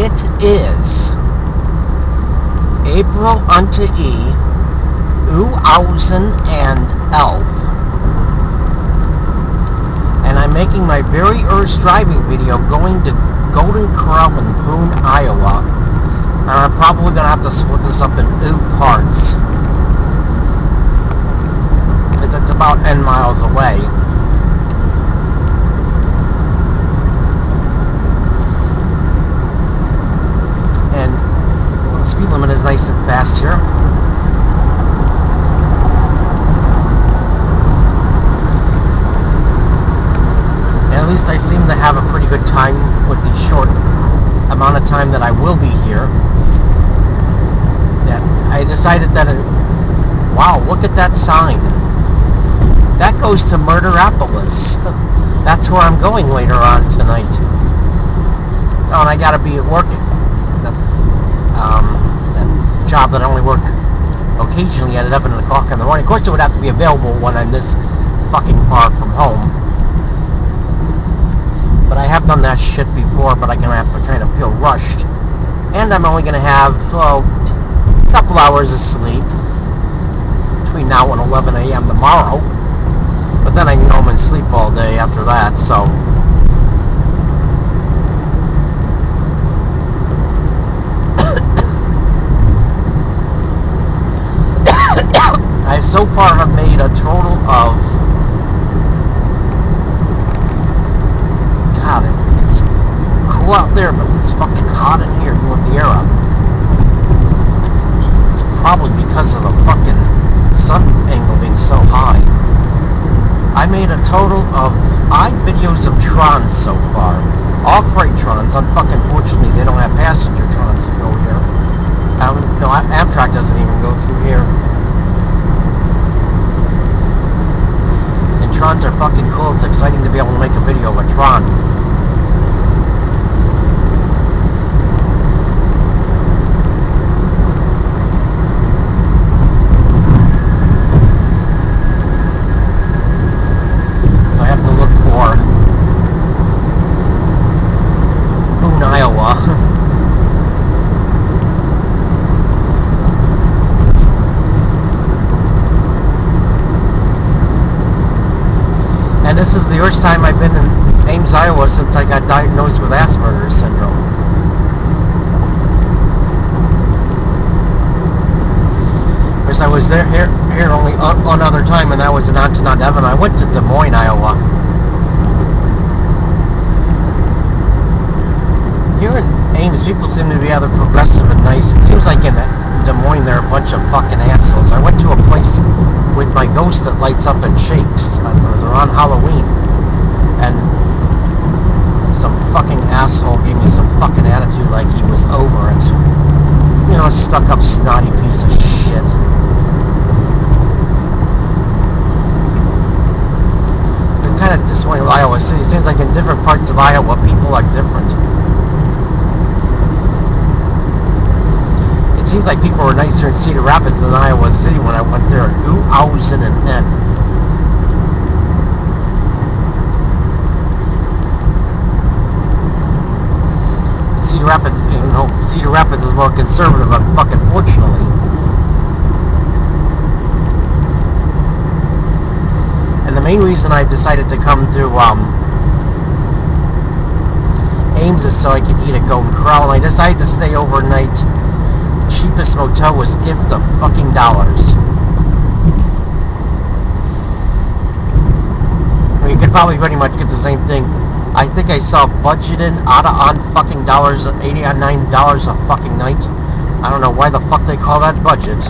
It is April unto E 2011, and I'm making my very first driving video going to Golden Corral in Boone, Iowa. And I'm probably going to have to split this up in 2 parts, because it's about 10 miles away. And the speed limit is nice and fast here. At least I seem to have a pretty good time with the short amount of time that I will be here. That I decided that, wow, look at that sign. That goes to Murderapolis. That's where I'm going later on tonight. Oh, and I gotta be at work. That job that I only work occasionally at 11 o'clock in the morning. Of course, it would have to be available when I'm this fucking far from home. But I have done that shit before, but I'm going to have to kind of feel rushed. And I'm only going to have, a couple hours of sleep between now and 11 a.m. tomorrow. But then I can go home and sleep all day after that, so. I so far have made a total of, God, it's cool out there, but it's fucking hot in here with the air up. It's probably because of the fucking sun angle being so high. I made a total of 5 videos of Trons so far. All freight Trons. Unfortunately, they don't have passenger Trons that go here. No, Amtrak doesn't even go through here. And Trons are fucking cool. It's exciting to be able to make a video of a Tron. And this is the first time I've been in Ames, Iowa since I got diagnosed with Asperger's syndrome. Of course, I was here only one other time, and that was in Antonin. I went to Des Moines, Iowa. Here in Ames, people seem to be rather progressive and nice. It seems like in Des Moines, they're a bunch of fucking assholes. I went to a place with my ghost that lights up and shakes. It was around Halloween. And some fucking asshole gave me some fucking attitude like he was over it. You know, a stuck-up, snotty piece of shit. It's kind of disappointing with Iowa City. It seems like in different parts of Iowa, people are different. It seems like people were nicer in Cedar Rapids than Iowa City when I went there in 2010. Cedar Rapids, Cedar Rapids is more conservative, unfortunately. And the main reason I decided to come to Ames is so I could eat at Golden Corral, and I decided to stay overnight. Cheapest motel was $50. I mean, you could probably pretty much get the same thing. I think I saw budgeted on fucking dollars, $89 a fucking night. I don't know why the fuck they call that budget.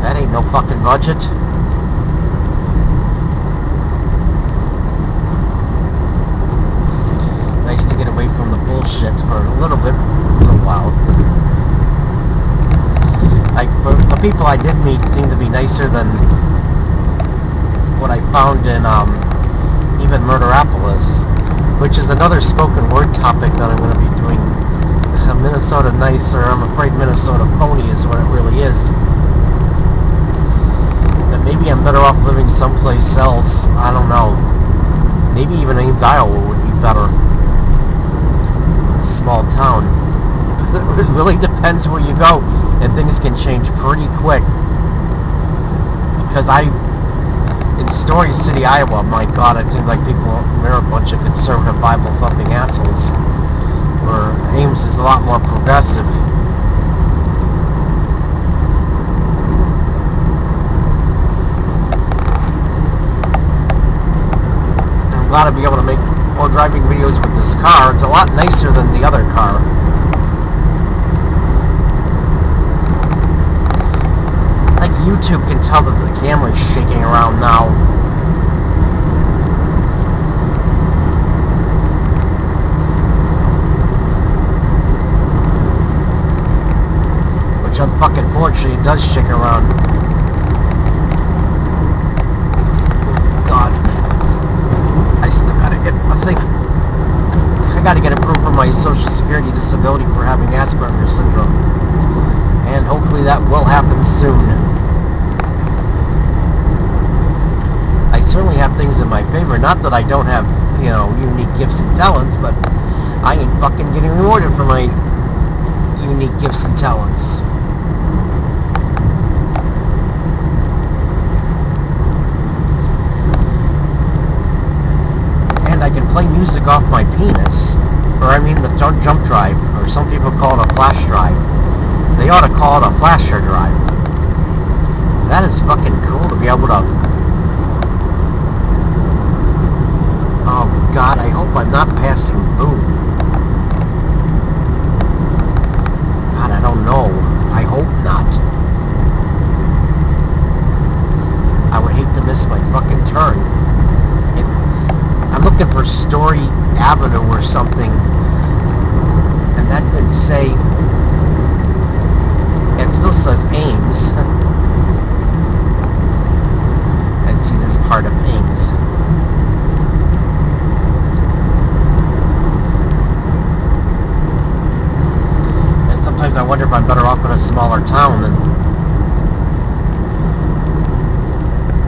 That ain't no fucking budget. Nice to get away from the bullshit for a little while. The people I did meet seemed to be nicer than what I found in even Murderapolis, which is another spoken word topic that I'm going to be doing. Minnesota nice, or I'm afraid Minnesota phony is what it really is. That maybe I'm better off living someplace else. I don't know. Maybe even Ames, Iowa would be better. A small town. really depends where you go, and things can change pretty quick. Because in Story City, Iowa, my God, it seems like they're a bunch of conservative Bible-thumping assholes. Where Ames is a lot more progressive. I'm glad to be able to make more driving videos with this car. It's a lot nicer than the other car. Like YouTube can tell that the camera's shaking around now. Which unfortunately it does shake around. God. I still gotta get, I gotta get approved for my Social Security disability for having Asperger's syndrome. And hopefully that will happen soon. I certainly have things in my favor. Not that I don't have, unique gifts and talents, but I ain't fucking getting rewarded for my unique gifts and talents. And I can play music off my penis, or I mean the jump drive, or some people call it a flash drive. They ought to call it a flasher drive. That is fucking cool to be able to... Oh God, I hope I'm not passing Boone. God, I don't know. I hope not. I would hate to miss my fucking turn. I'm looking for Story Avenue or something, and that didn't say... It still says Ames. And see this part of Ames. And sometimes I wonder if I'm better off in a smaller town than...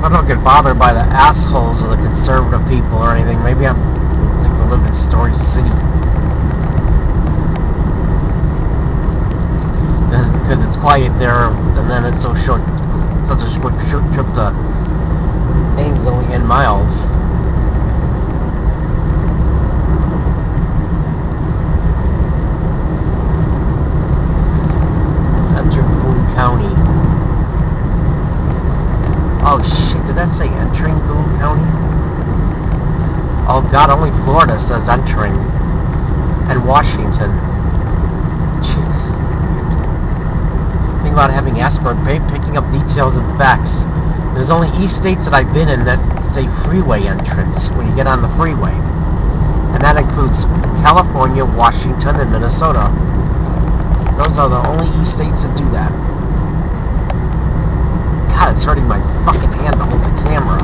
I don't get bothered by the assholes or the conservative people or anything. Maybe I think I live in Story City. Because it's quiet there, and then it's such a quick trip to Ames, only 10 miles. Enter Boone County. Oh shit, did that say entering Boone County? Oh God, only Florida says entering. And Washington. About having Asperger's, picking up details and facts. There's only East states that I've been in that say freeway entrance when you get on the freeway, and that includes California, Washington, and Minnesota. Those are the only East states that do that. God, it's hurting my fucking hand to hold the camera.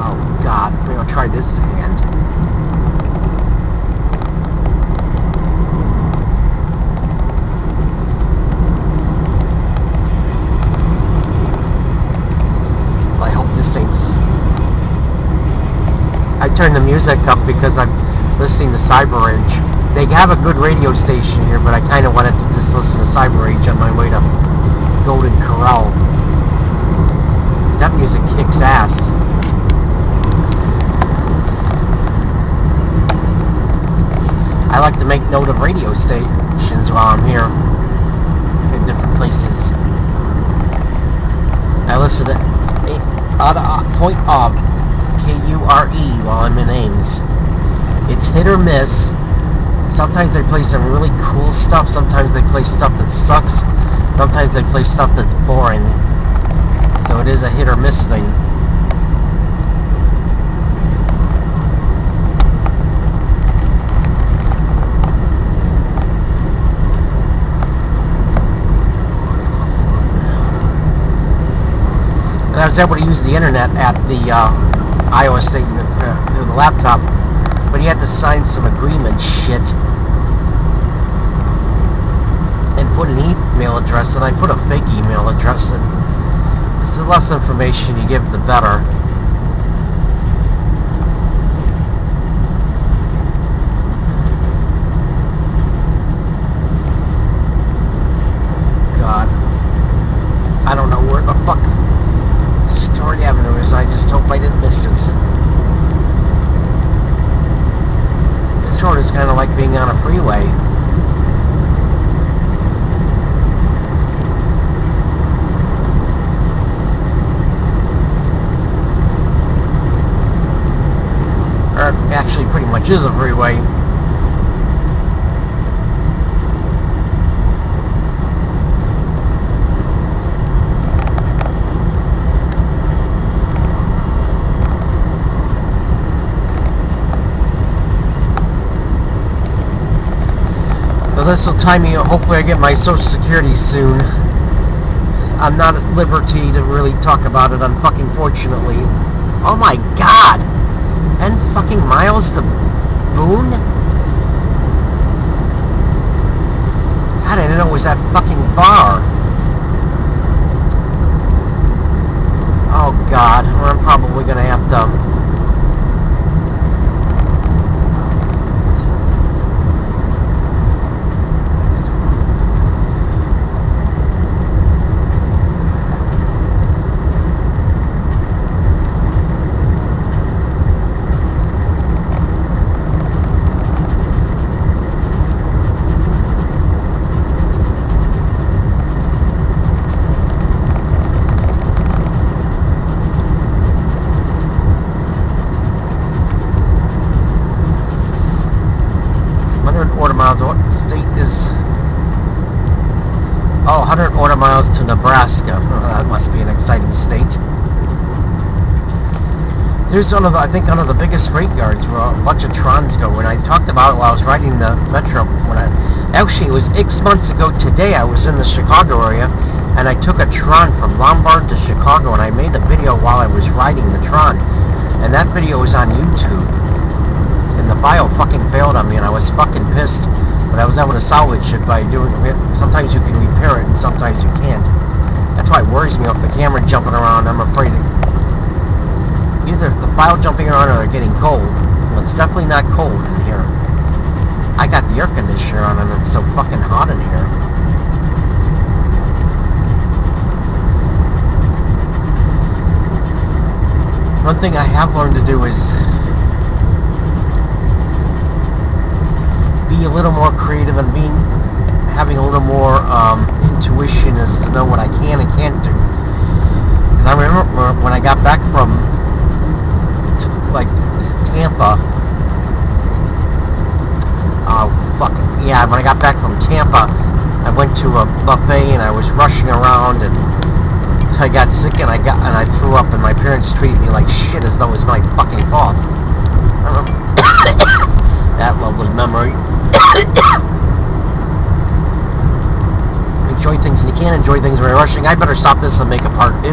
Oh God, maybe I'll try this hand. I turn the music up because I'm listening to Cyber Rage. They have a good radio station here, but I kind of wanted to just listen to Cyber Rage on my way to Golden Corral. That music kicks ass. I like to make note of radio stations while I'm here in different places. I listen to Point of K-U-R-E while I'm in Ames. It's hit or miss. Sometimes they play some really cool stuff. Sometimes they play stuff that sucks. Sometimes they play stuff that's boring. So it is a hit or miss thing. And I was able to use the internet at the Iowa State through the laptop, but you had to sign some agreement shit and put an email address, and I put a fake email address in. Because the less information you give, the better. So this will time me, hopefully I get my Social Security soon. I'm not at liberty to really talk about it, unfortunately. Oh my god! 10 fucking miles to Boone? God, I didn't know it was that fucking far. Oh god, I'm probably gonna have to... What state is... Oh, 100 order miles to Nebraska. Oh, that must be an exciting state. There's one of the, I think, one of the biggest freight yards where a bunch of Trons go. When I talked about it while I was riding the Metro, actually it was X months ago today, I was in the Chicago area, and I took a Tron from Lombard to Chicago, and I made a video while I was riding the Tron, and that video was on YouTube. And the file fucking failed on me, and I was fucking pissed. But I was able to salvage it by doing it. Sometimes you can repair it, and sometimes you can't. That's why it worries me with the camera jumping around. I'm afraid either the file jumping around or getting cold. Well, it's definitely not cold in here. I got the air conditioner on, and it's so fucking hot in here. One thing I have learned to do is be a little more creative and having a little more intuition as to know what I can and can't do. And I remember when I got back from Tampa. When I got back from Tampa, I went to a buffet and I was rushing around and I got sick and I threw up, and my parents treated me like shit as though it was my fucking fault. That lovely memory. Enjoy things, and you can't enjoy things when you're rushing. I better stop this and make a part 2.